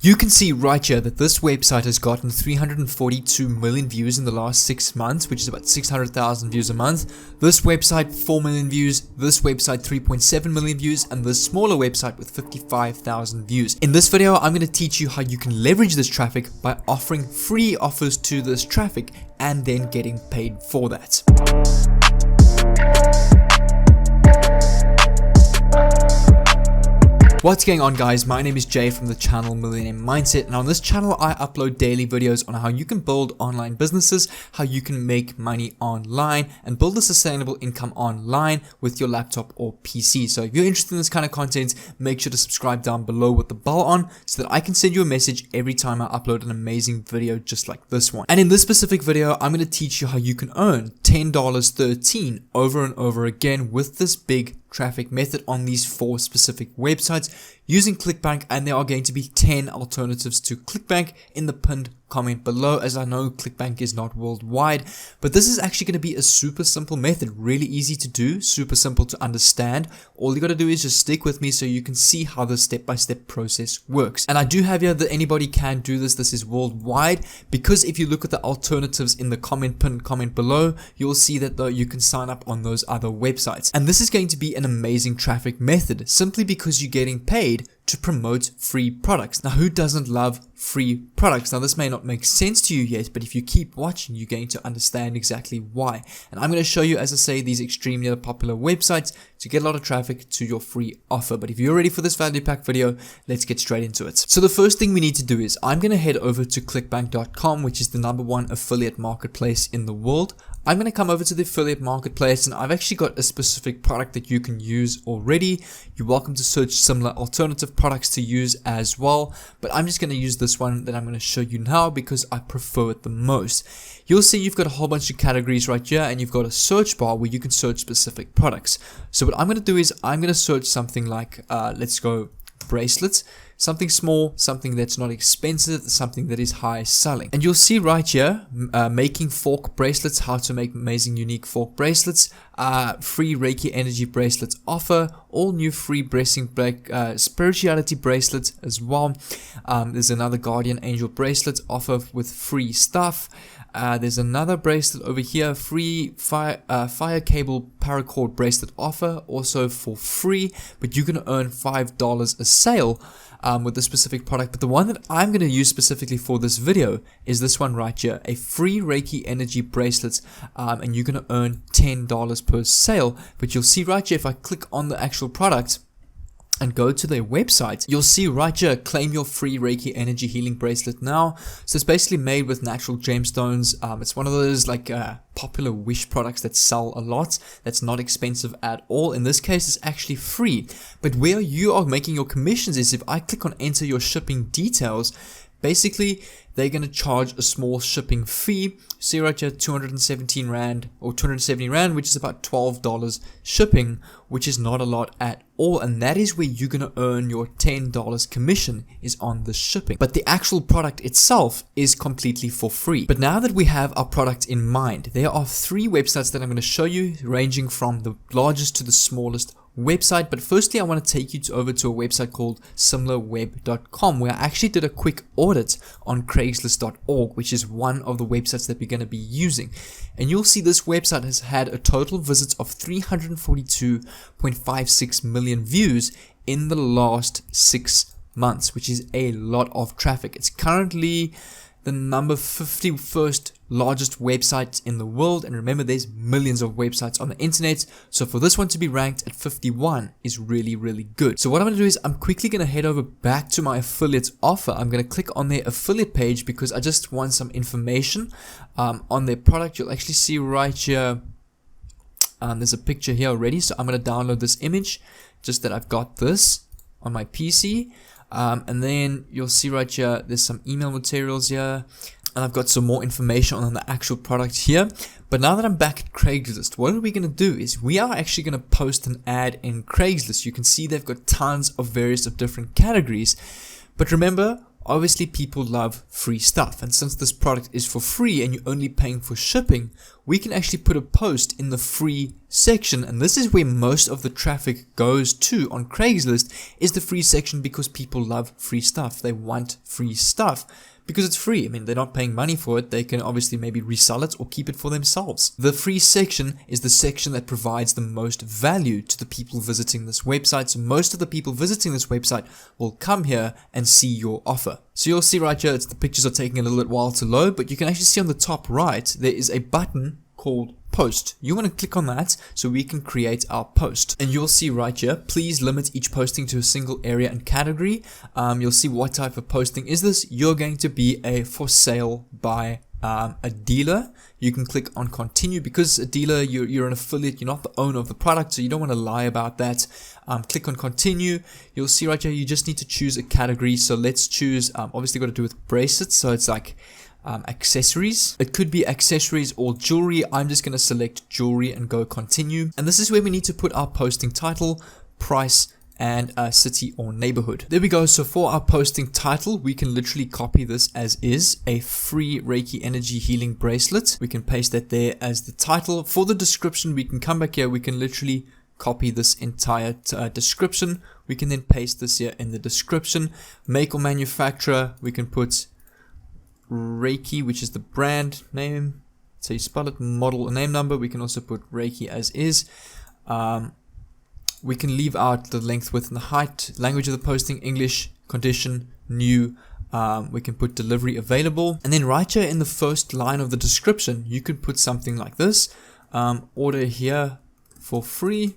You can see right here that this website has gotten 342 million views in the last 6 months, which is about 600,000 views a month. This website 4 million views, this website 3.7 million views, and this smaller website with 55,000 views. In this video, I'm going to teach you how you can leverage this traffic by offering free offers to this traffic and then getting paid for that. What's going on, guys? My name is Jay from the channel Millionaire Mindset, and on this channel I upload daily videos on how you can build online businesses, how you can make money online and build a sustainable income online with your laptop or PC. So if you're interested in this kind of content, make sure to subscribe down below with the bell on so that I can send you a message every time I upload an amazing video just like this one. And in this specific video, I'm going to teach you how you can earn $10.13 over and over again with this big traffic method on these 4 specific websites using Clickbank, and there are going to be 10 alternatives to Clickbank in the pinned comment below, as I know Clickbank is not worldwide, but this is actually going to be a super simple method, really easy to do, super simple to understand. All you got to do is just stick with me so you can see how the step-by-step process works. And I do have here that anybody can do this. This is worldwide, because if you look at the alternatives in the pinned comment below, you'll see that you can sign up on those other websites. And this is going to be an amazing traffic method simply because you're getting paid to promote free products. Now, who doesn't love free products? Now, this may not make sense to you yet, but if you keep watching, you're going to understand exactly why. And I'm going to show you, as I say, these extremely popular websites to get a lot of traffic to your free offer. But if you're ready for this value pack video, let's get straight into it. So the first thing we need to do is I'm going to head over to clickbank.com, which is the #1 affiliate marketplace in the world. I'm going to come over to the affiliate marketplace, and I've actually got a specific product that you can use already. You're welcome to search similar alternative products to use as well, but I'm just going to use this one that I'm going to show you now because I prefer it the most. You'll see you've got a whole bunch of categories right here, and you've got a search bar where you can search specific products. So what I'm going to do is I'm going to search something like, let's go bracelets. Something small, something that's not expensive, something that is high selling. And you'll see right here, making fork bracelets, how to make amazing unique fork bracelets, free Reiki energy bracelets offer, all new free spirituality bracelets as well. There's another guardian angel bracelet offer with free stuff. There's another bracelet over here, free fire cable paracord bracelet offer, also for free, but you're going to earn $5 a sale with this specific product. But the one that I'm going to use specifically for this video is this one right here, a free Reiki energy bracelets, and you're going to earn $10 per sale. But you'll see right here, if I click on the actual product and go to their website, you'll see right here, claim your free Reiki energy healing bracelet now. So it's basically made with natural gemstones. It's one of those like popular wish products that sell a lot, that's not expensive at all. In this case, it's actually free. But where you are making your commissions is if I click on enter your shipping details, basically they're going to charge a small shipping fee. See right here, 217 Rand or 270 Rand, which is about $12 shipping, which is not a lot at all. And that is where you're going to earn your $10 commission, is on the shipping. But the actual product itself is completely for free. But now that we have our product in mind, there are 3 websites that I'm going to show you, ranging from the largest to the smallest website. But firstly, I want to take you over to a website called SimilarWebcom, where I actually did a quick audit on Craigslist.org, which is one of the websites that we're going to be using. And you'll see this website has had a total visits of 342.56 million views in the last 6 months, which is a lot of traffic. It's currently the number 51st largest website in the world, and remember, there's millions of websites on the internet, so for this one to be ranked at 51 is really good. So what I'm going to do is I'm quickly going to head over back to my affiliate offer. I'm going to click on their affiliate page because I just want some information on their product. You'll actually see right here, there's a picture here already, so I'm going to download this image, just that I've got this on my PC. And then you'll see right here, there's some email materials here, and I've got some more information on the actual product here. But now that I'm back at Craigslist, what are we going to do is we are actually going to post an ad in Craigslist. You can see they've got tons of different categories. But remember, Obviously people love free stuff, and since this product is for free and you're only paying for shipping, we can actually put a post in the free section, and this is where most of the traffic goes to on Craigslist, is the free section, because people love free stuff. They want free stuff because it's free. I mean, they're not paying money for it. They can obviously maybe resell it or keep it for themselves. The free section is the section that provides the most value to the people visiting this website. So most of the people visiting this website will come here and see your offer. So you'll see right here, the pictures are taking a little bit while to load, but you can actually see on the top right, there is a button called post. You want to click on that so we can create our post, and you'll see right here, please limit each posting to a single area and category. You'll see what type of posting is this. You're going to be a for sale by a dealer. You can click on continue. Because a dealer, you're an affiliate, you're not the owner of the product, so you don't want to lie about that. Click on continue. You'll see right here, you just need to choose a category. So let's choose, obviously got to do with bracelets, so it's like accessories. It could be accessories or jewelry. I'm just going to select jewelry and go continue. And this is where we need to put our posting title, price, and city or neighborhood. There we go. So for our posting title, we can literally copy this as is, a free Reiki energy healing bracelet. We can paste that there as the title. For the description, we can come back here. We can literally copy this entire description. We can then paste this here in the description. Make or manufacturer, we can put Reiki, which is the brand name, so you spell it, model, name number. We can also put Reiki as is. We can leave out the length, width, and the height. Language of the posting, English, condition, new. We can put delivery available, and then right here in the first line of the description, you could put something like this: order here for free.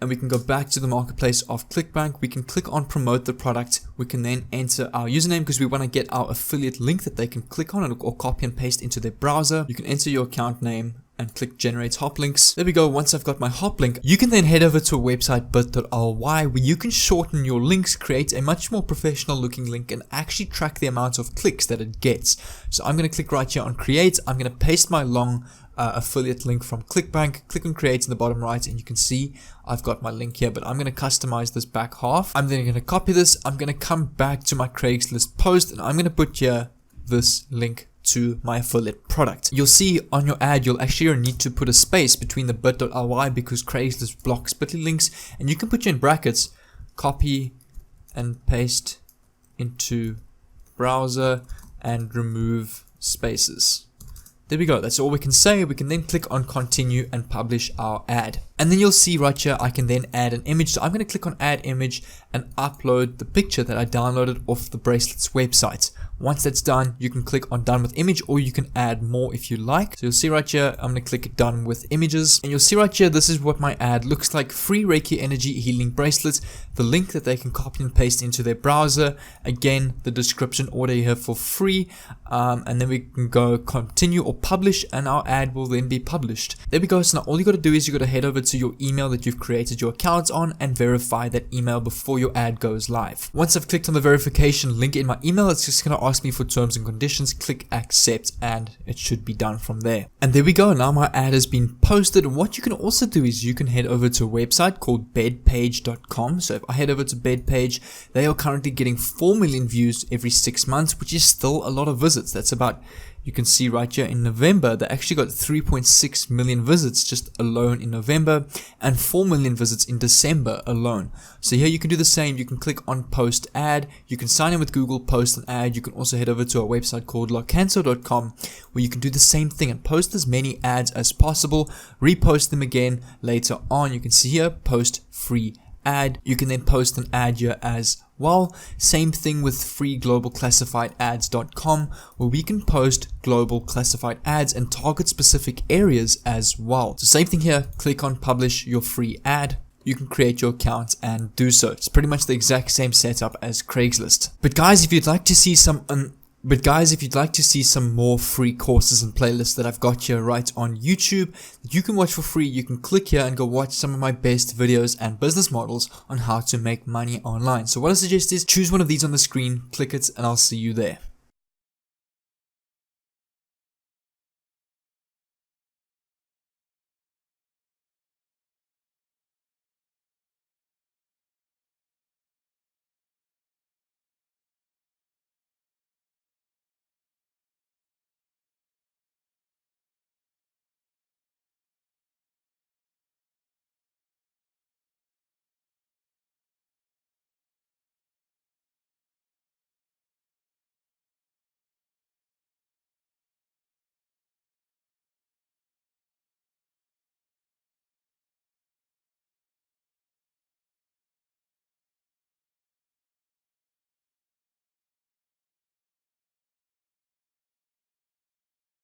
And we can go back to the marketplace of Clickbank. We can click on promote the product. We can then enter our username because we want to get our affiliate link that they can click on or copy and paste into their browser. You can enter your account name and click generate hop links. There we go. Once I've got my hop link, you can then head over to a website, bit.ly, where you can shorten your links, create a much more professional looking link, and actually track the amount of clicks that it gets. So I'm going to click right here on create. I'm going to paste my long affiliate link from Clickbank, click on create in the bottom right, and you can see I've got my link here, but I'm going to customize this back half. I'm then going to copy this. I'm going to come back to my Craigslist post, and I'm going to put here this link to my affiliate product. You'll see on your ad, you'll actually need to put a space between the bit.ly because Craigslist blocks Bitly links, and you can put in brackets, copy and paste into browser and remove spaces. There we go. That's all we can say. We can then click on continue and publish our ad. And then you'll see right here, I can then add an image. So I'm going to click on add image and upload the picture that I downloaded off the Bracelet's website. Once that's done, you can click on done with image, or you can add more if you like. So you'll see right here, I'm going to click done with images, and you'll see right here, this is what my ad looks like. Free Reiki energy healing bracelet, the link that they can copy and paste into their browser. Again, the description, order here for free, and then we can go continue or publish, and our ad will then be published. There we go. So now all you got to do is you got to head over to your email that you've created your account on and verify that email before your ad goes live. Once I've clicked on the verification link in my email, it's just going to ask me for terms and conditions. Click accept, and it should be done from there. And there we go. Now my ad has been posted. What you can also do is you can head over to a website called Bedpagecom. So if I head over to Bedpage, they are currently getting 4 million views every 6 months, which is still a lot of visits. That's about, you can see right here in November, they actually got 3.6 million visits just alone in November, and 4 million visits in December alone. So here you can do the same. You can click on post ad. You can sign in with Google, post an ad. You can also head over to a website called locanto.com where you can do the same thing and post as many ads as possible, repost them again later on. You can see here, post free ad. You can then post an ad here as well. Same thing with freeglobalclassifiedads.com, where we can post global classified ads and target specific areas as well. So same thing here, click on publish your free ad. You can create your account and do so. It's pretty much the exact same setup as Craigslist. But guys, if you'd like to see some more free courses and playlists that I've got here right on YouTube that you can watch for free, you can click here and go watch some of my best videos and business models on how to make money online. So what I suggest is choose one of these on the screen, click it, and I'll see you there.